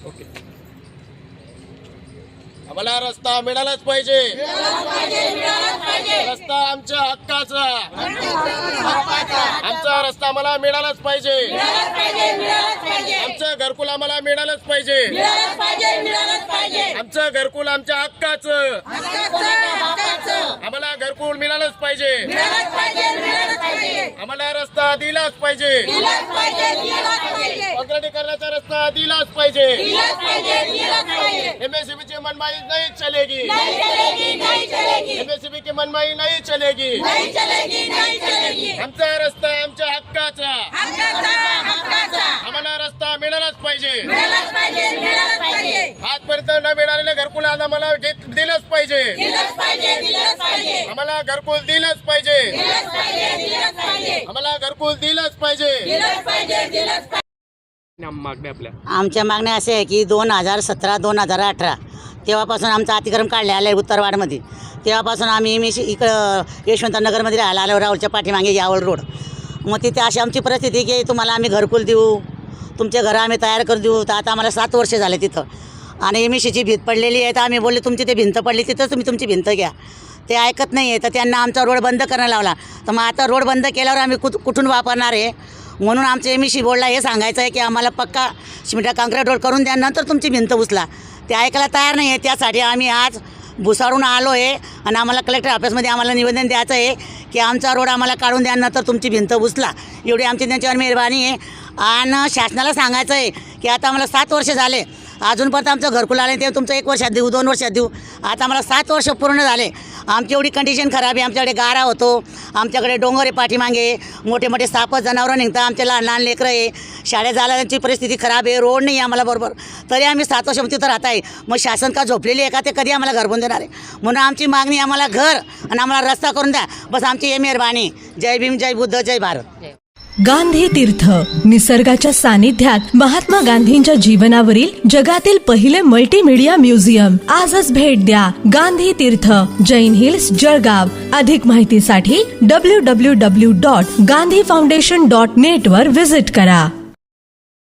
Okay. आम्हाला रस्ता मिळालाच पाहिजे. रस्ता आमच्या हक्काचा. आमचा रस्ता आम्हाला मिळालाच पाहिजे. आमचं घरकुल आम्हाला मिळालंच पाहिजे. आमचं घरकुल आमच्या हक्काचं. आम्हाला घरकुल मिळालंच पाहिजे. आम्हाला रस्ता दिलाच पाहिजे. काँक्रिटीकरणाचा रस्ता दिलाच पाहिजे. एमएससीबी ची मनमानी नहीं चलेगी. एमएससीबी की मनमानी नहीं चलेगी. आमचा रस्ता आमच्या हक्काचा. आम्हाला रस्ता मिळालाच पाहिजे. आजपर्यंत न मिळालेलं घरकुल आज आम्हाला दिलंच पाहिजे. आम्हाला घरकुल दिलंच पाहिजे. आम्हाला घरकुल दिलंच पाहिजे. मागण्या आपल्या आमच्या मागण्या अशा आहे की 2017-2018 तेव्हापासून आमचं अतिक्रम काढले आलं आहे उत्तरवाडमध्ये. तेव्हापासून आम्ही इकडं यशवंतनगरमध्ये राहायला आलो, राहुलच्या पाठीमागे यावल रोड. मग तिथे अशी आमची परिस्थिती की तुम्हाला आम्ही घरकुल देऊ, तुमचे घरं आम्ही तयार करून देऊ. तर आता आम्हाला 7 वर्ष झाले तिथं. आणि एमएससीची भीत पडलेली आहे. तर आम्ही बोलले तुमची ते भिंत पडली तिथंच तुम्ही तुमची भिंत घ्या. ते ऐकत नाही आहे. तर त्यांना आमचा रोड बंद करायला लावला. तर मग आता रोड बंद केल्यावर आम्ही कुठून वापरणार आहे. म्हणून आमचं एमएससी बोर्डला हे सांगायचं आहे की आम्हाला पक्का सिमेंट काँक्रीट रोड करून द्या, नंतर तुमची भिंत उचला. ते ऐकायला तयार नाही आहे. त्यासाठी आम्ही आज भुसावळून आलो आहे आणि आम्हाला कलेक्टर ऑफिसमध्ये आम्हाला निवेदन द्यायचं आहे की आमचा रोड आम्हाला काढून द्या, नंतर तुमची भिंत उचला. एवढी आमची त्यांच्यावर मेहरबानी आहे. आणि शासनाला सांगायचं आहे की आता आम्हाला 7 वर्ष झाले, अजूनपर्यंत आमचं घरकुल आलं ते तुमचं 1 वर्षात देऊ, 2 वर्षात देऊ. आता आम्हाला 7 वर्ष पूर्ण झाले. आमची एवढी कंडिशन खराब आहे. आमच्याकडे गारा होतो, आमच्याकडे डोंगर आहे पाठीमागे, मोठे मोठे साप जनावरं निघतात, आमचे लहान लहान लेकरं आहे, शाळेत जाण्याची परिस्थिती खराब आहे, रोड नाही आम्हाला बरोबर. तरी आम्ही 7 वर्ष तिथं राहत आहे. मग शासन का झोपलेली आहे का, ते कधी आम्हाला घर बांधून देणार आहे. म्हणून आमची मागणी आम्हाला घर आणि आम्हाला रस्ता करून द्या, बस आमची हे मेहरबानी. जय भीम, जय बुद्ध, जय भारत. गांधी तीर्थ निसर्गाच्या सानिध्यात महात्मा गांधींच्या जीवनावरील जगातील पहिले मल्टीमीडिया म्युझियम. आजच भेट द्या. गांधी तीर्थ, जैन हिल्स, जळगाव. अधिक माहितीसाठी www.gandhifoundation.net वर विजिट करा.